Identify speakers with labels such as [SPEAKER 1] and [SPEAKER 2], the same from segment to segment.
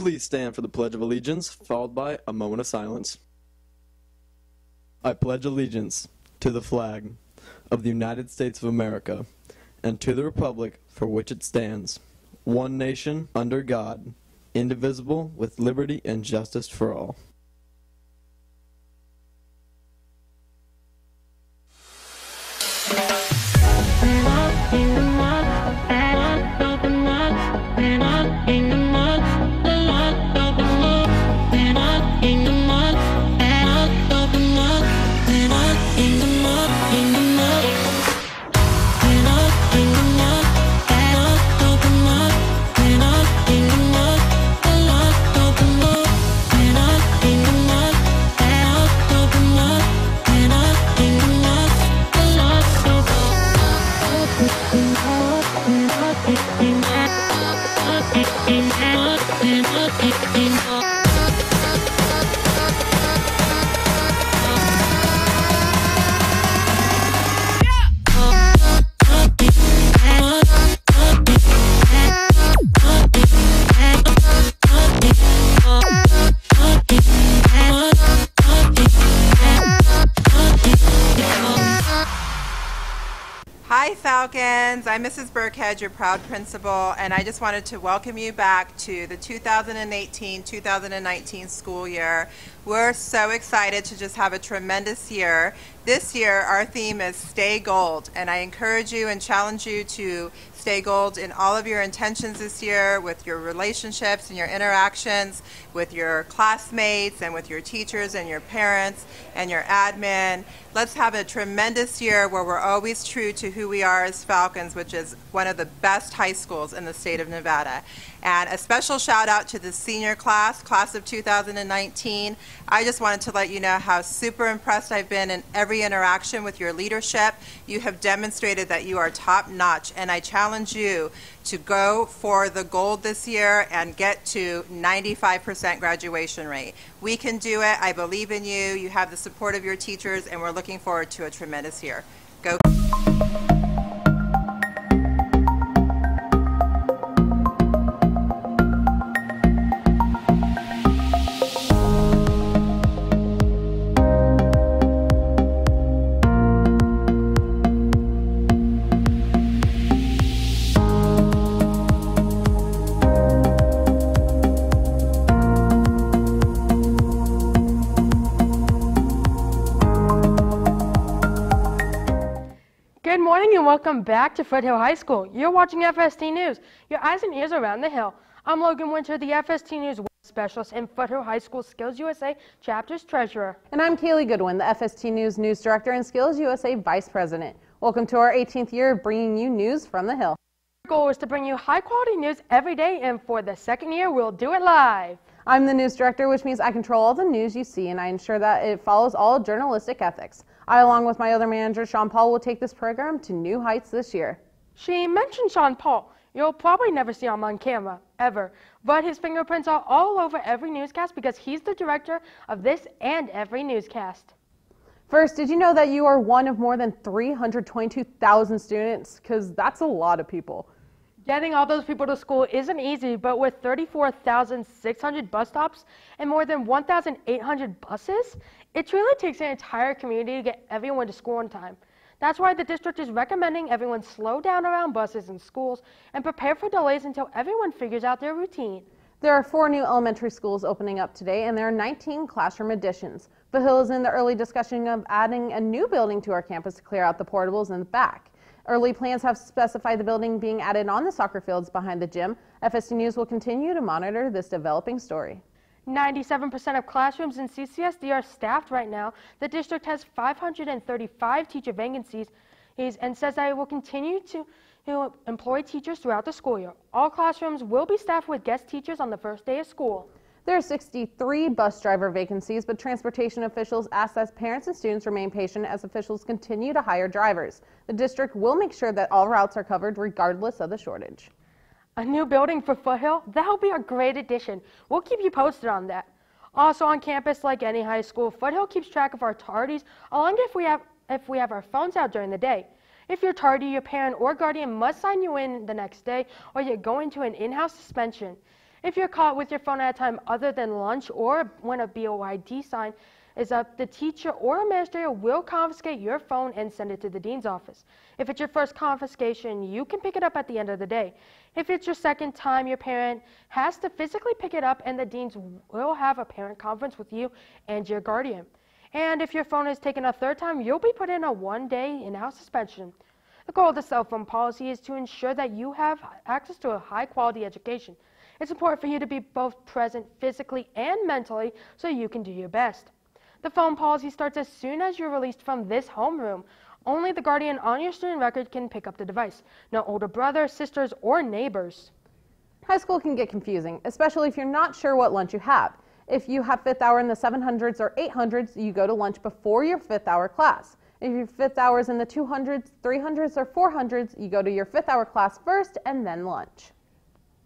[SPEAKER 1] Please stand for the Pledge of Allegiance, followed by a moment of silence. I pledge allegiance to the flag of the United States of America and to the republic for which it stands, one nation, under God, indivisible, with liberty and justice for all.
[SPEAKER 2] Hi Falcons, I'm Mrs. Burkhead, your proud principal, and I just wanted to welcome you back to the 2018-2019 school year. We're so excited to just have a tremendous year. This year our theme is Stay Gold, and I encourage you and challenge you to stay gold in all of your intentions this year, with your relationships and your interactions with your classmates and with your teachers and your parents and your admin. Let's have a tremendous year where we're always true to who we are as Falcons, which is one of the best high schools in the state of Nevada. And a special shout out to the senior class of 2019. I just wanted to let you know how super impressed I've been in every interaction with your leadership. You have demonstrated that you are top notch, and I challenge you to go for the gold this year and get to 95% graduation rate. We can do it. I believe in you. You have the support of your teachers, and we're looking forward to a tremendous year. Go.
[SPEAKER 3] Good morning and welcome back to Foothill High School. You're watching FST News, your eyes and ears around the hill. I'm Logan Winter, the FST News Web Specialist and Foothill High School Skills USA Chapter's Treasurer.
[SPEAKER 4] And I'm Kaylee Goodwin, the FST News News Director and Skills USA Vice President. Welcome to our 18th year of bringing you news from the Hill.
[SPEAKER 3] Our goal is to bring you high-quality news every day, and for the second year, we'll do it live.
[SPEAKER 4] I'm the News Director, which means I control all the news you see, and I ensure that it follows all journalistic ethics. I, along with my other manager, Sean Paul, will take this program to new heights this year.
[SPEAKER 3] She mentioned Sean Paul. You'll probably never see him on camera, ever, but his fingerprints are all over every newscast because he's the director of this and every newscast.
[SPEAKER 4] First, did you know that you are one of more than 322,000 students? Because that's a lot of people.
[SPEAKER 3] Getting all those people to school isn't easy, but with 34,600 bus stops and more than 1,800 buses, it truly takes an entire community to get everyone to school on time. That's why the district is recommending everyone slow down around buses and schools and prepare for delays until everyone figures out their routine.
[SPEAKER 4] There are 4 new elementary schools opening up today, and there are 19 classroom additions. Foothill is in the early discussion of adding a new building to our campus to clear out the portables in the back. Early plans have specified the building being added on the soccer fields behind the gym. FST News will continue to monitor this developing story.
[SPEAKER 3] 97% of classrooms in CCSD are staffed right now. The district has 535 teacher vacancies and says that it will continue to employ teachers throughout the school year. All classrooms will be staffed with guest teachers on the first day of school.
[SPEAKER 4] There are 63 bus driver vacancies, but transportation officials ask that parents and students remain patient as officials continue to hire drivers. The district will make sure that all routes are covered regardless of the shortage.
[SPEAKER 3] A new building for Foothill? That'll be a great addition. We'll keep you posted on that. Also on campus, like any high school, Foothill keeps track of our tardies along if we have our phones out during the day. If you're tardy, your parent or guardian must sign you in the next day, or you go into an in-house suspension. If you're caught with your phone at a time other than lunch or when a BOID sign is up, the teacher or administrator will confiscate your phone and send it to the dean's office. If it's your first confiscation, you can pick it up at the end of the day. If it's your second time, your parent has to physically pick it up, and the deans will have a parent conference with you and your guardian. And if your phone is taken a third time, you'll be put in a one-day in-house suspension. The goal of the cell phone policy is to ensure that you have access to a high-quality education. It's important for you to be both present physically and mentally so you can do your best. The phone policy starts as soon as you're released from this homeroom. Only the guardian on your student record can pick up the device. No older brothers, sisters, or neighbors.
[SPEAKER 4] High school can get confusing, especially if you're not sure what lunch you have. If you have fifth hour in the 700s or 800s, you go to lunch before your fifth hour class. If your fifth hour is in the 200s, 300s, or 400s, you go to your fifth hour class first and then lunch.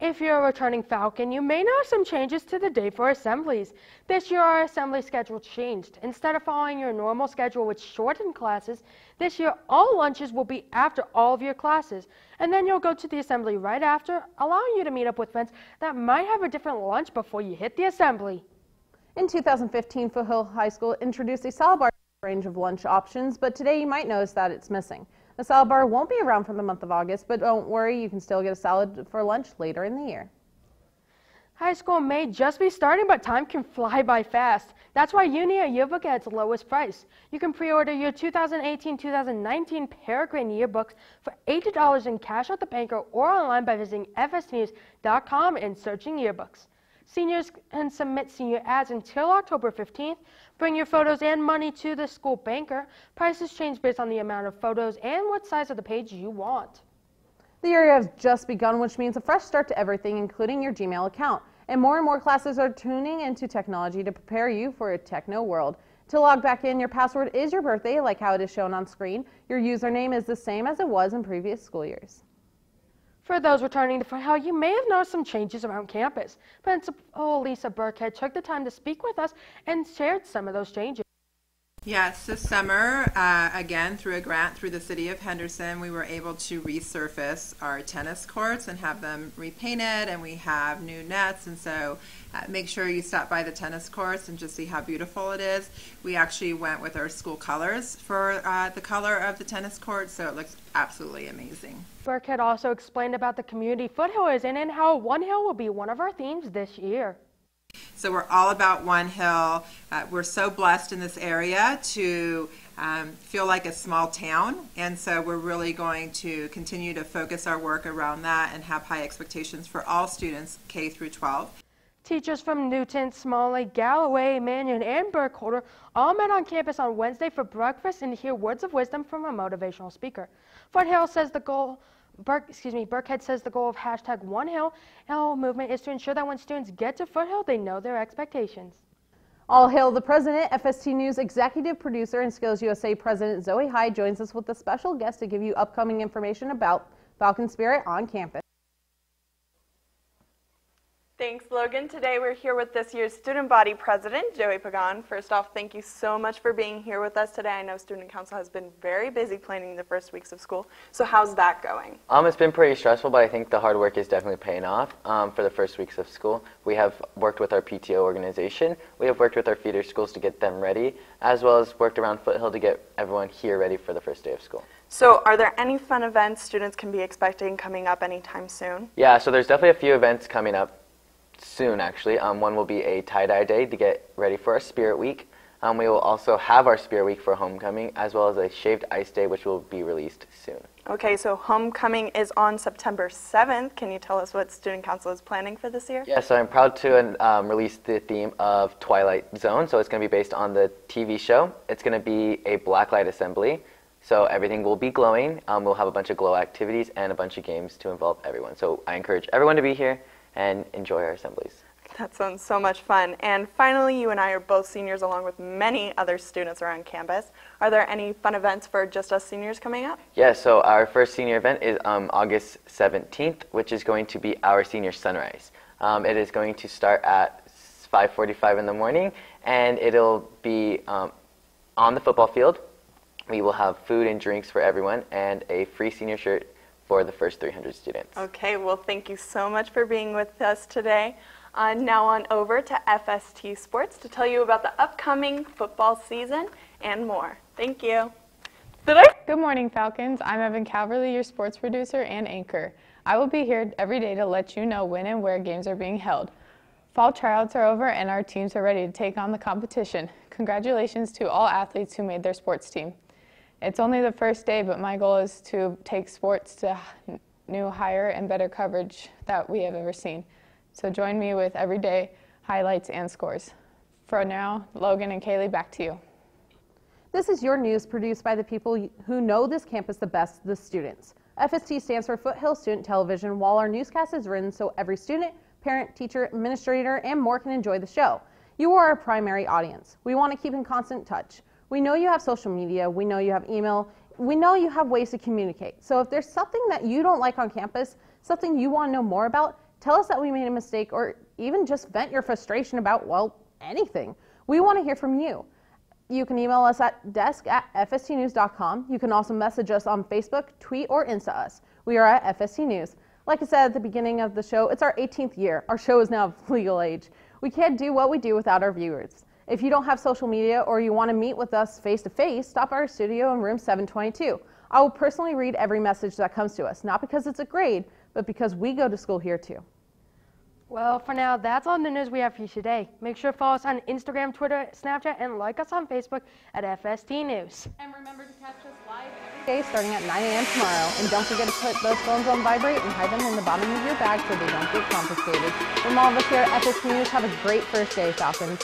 [SPEAKER 3] If you're a returning Falcon, you may notice some changes to the day for assemblies. This year, our assembly schedule changed. Instead of following your normal schedule with shortened classes, this year all lunches will be after all of your classes. And then you'll go to the assembly right after, allowing you to meet up with friends that might have a different lunch before you hit the assembly.
[SPEAKER 4] In 2015, Foothill High School introduced a salad bar range of lunch options, but today you might notice that it's missing. The salad bar won't be around for the month of August, but don't worry, you can still get a salad for lunch later in the year.
[SPEAKER 3] High school may just be starting, but time can fly by fast. That's why you need a yearbook at its lowest price. You can pre-order your 2018-2019 Peregrine yearbooks for $80 in cash at the banker or online by visiting fstnews.com and searching yearbooks. Seniors can submit senior ads until October 15th. Bring your photos and money to the school banker. Prices change based on the amount of photos and what size of the page you want.
[SPEAKER 4] The year has just begun, which means a fresh start to everything, including your Gmail account. And more classes are tuning into technology to prepare you for a techno world. To log back in, your password is your birthday, like how it is shown on screen. Your username is the same as it was in previous school years.
[SPEAKER 3] For those returning to Foothill, you may have noticed some changes around campus. Principal Lisa Burkhead took the time to speak with us and shared some of those changes.
[SPEAKER 2] Yes, this summer, again, through a grant through the city of Henderson, we were able to resurface our tennis courts and have them repainted, and we have new nets, and so make sure you stop by the tennis courts and just see how beautiful it is. We actually went with our school colors for the color of the tennis court, so it looks absolutely amazing.
[SPEAKER 3] Burkhead also explained about the community Foothill is in and how One Hill will be one of our themes this year.
[SPEAKER 2] So we're all about One Hill. We're so blessed in this area to feel like a small town, and so we're really going to continue to focus our work around that and have high expectations for all students K through 12.
[SPEAKER 3] Teachers from Newton, Smalley, Galloway, Mannion, and Burkholder all met on campus on Wednesday for breakfast and to hear words of wisdom from a motivational speaker. Foothill says Burkhead says the goal of hashtag One Hill movement is to ensure that when students get to Foothill, they know their expectations.
[SPEAKER 4] All hail the president. FST News executive producer and Skills USA president Zoe Hyde joins us with a special guest to give you upcoming information about Falcon Spirit on campus.
[SPEAKER 5] Thanks, Logan. Today we're here with this year's student body president, Joey Pagan. First off, thank you so much for being here with us today. I know student council has been very busy planning the first weeks of school. So how's that going?
[SPEAKER 6] It's been pretty stressful, but I think the hard work is definitely paying off for the first weeks of school. We have worked with our PTO organization. We have worked with our feeder schools to get them ready, as well as worked around Foothill to get everyone here ready for the first day of school.
[SPEAKER 5] So are there any fun events students can be expecting coming up anytime soon?
[SPEAKER 6] Yeah, so there's definitely a few events coming up soon, actually. One will be a tie-dye day to get ready for our Spirit Week. We will also have our Spirit Week for homecoming, as well as a shaved ice day, which will be released soon.
[SPEAKER 5] Okay, so homecoming is on September 7th. Can you tell us what student council is planning for this year?
[SPEAKER 6] Yeah, so I'm proud to release the theme of Twilight Zone. So it's going to be based on the TV show. It's going to be a blacklight assembly. So everything will be glowing. We'll have a bunch of glow activities and a bunch of games to involve everyone. So I encourage everyone to be here and enjoy our assemblies.
[SPEAKER 5] That sounds so much fun. And finally, you and I are both seniors along with many other students around campus. Are there any fun events for just us seniors coming up?
[SPEAKER 6] Yeah, so our first senior event is August 17th, which is going to be our senior sunrise. It is going to start at 5:45 in the morning, and it'll be on the football field. We will have food and drinks for everyone and a free senior shirt for the first 300 students.
[SPEAKER 5] Okay, well, thank you so much for being with us today. Now on over to FST Sports to tell you about the upcoming football season and more. Thank you.
[SPEAKER 7] Good morning, Falcons. I'm Evan Calverley, your sports producer and anchor. I will be here every day to let you know when and where games are being held. Fall tryouts are over and our teams are ready to take on the competition. Congratulations to all athletes who made their sports team. It's only the first day, but my goal is to take sports to new, higher, and better coverage that we have ever seen. So join me with everyday highlights and scores. For now, Logan and Kaylee, back to you.
[SPEAKER 4] This is your news produced by the people who know this campus the best, the students. FST stands for Foothill Student Television, while our newscast is written so every student, parent, teacher, administrator, and more can enjoy the show. You are our primary audience. We want to keep in constant touch. We know you have social media, we know you have email, we know you have ways to communicate. So if there's something that you don't like on campus, something you want to know more about, tell us that we made a mistake, or even just vent your frustration about, well, anything. We want to hear from you. You can email us at desk@fstnews.com. You can also message us on Facebook, tweet, or Insta us. We are at FST News. Like I said at the beginning of the show, it's our 18th year. Our show is now of legal age. We can't do what we do without our viewers. If you don't have social media or you want to meet with us face-to-face, stop at our studio in room 722. I will personally read every message that comes to us, not because it's a grade, but because we go to school here too.
[SPEAKER 3] Well, for now, that's all the news we have for you today. Make sure to follow us on Instagram, Twitter, Snapchat, and like us on Facebook at FST News.
[SPEAKER 4] And remember to catch us live every day starting at 9 a.m. tomorrow. And don't forget to put those phones on vibrate and hide them in the bottom of your bag so they don't get confiscated. From all of us here at FST News, have a great first day, Falcons.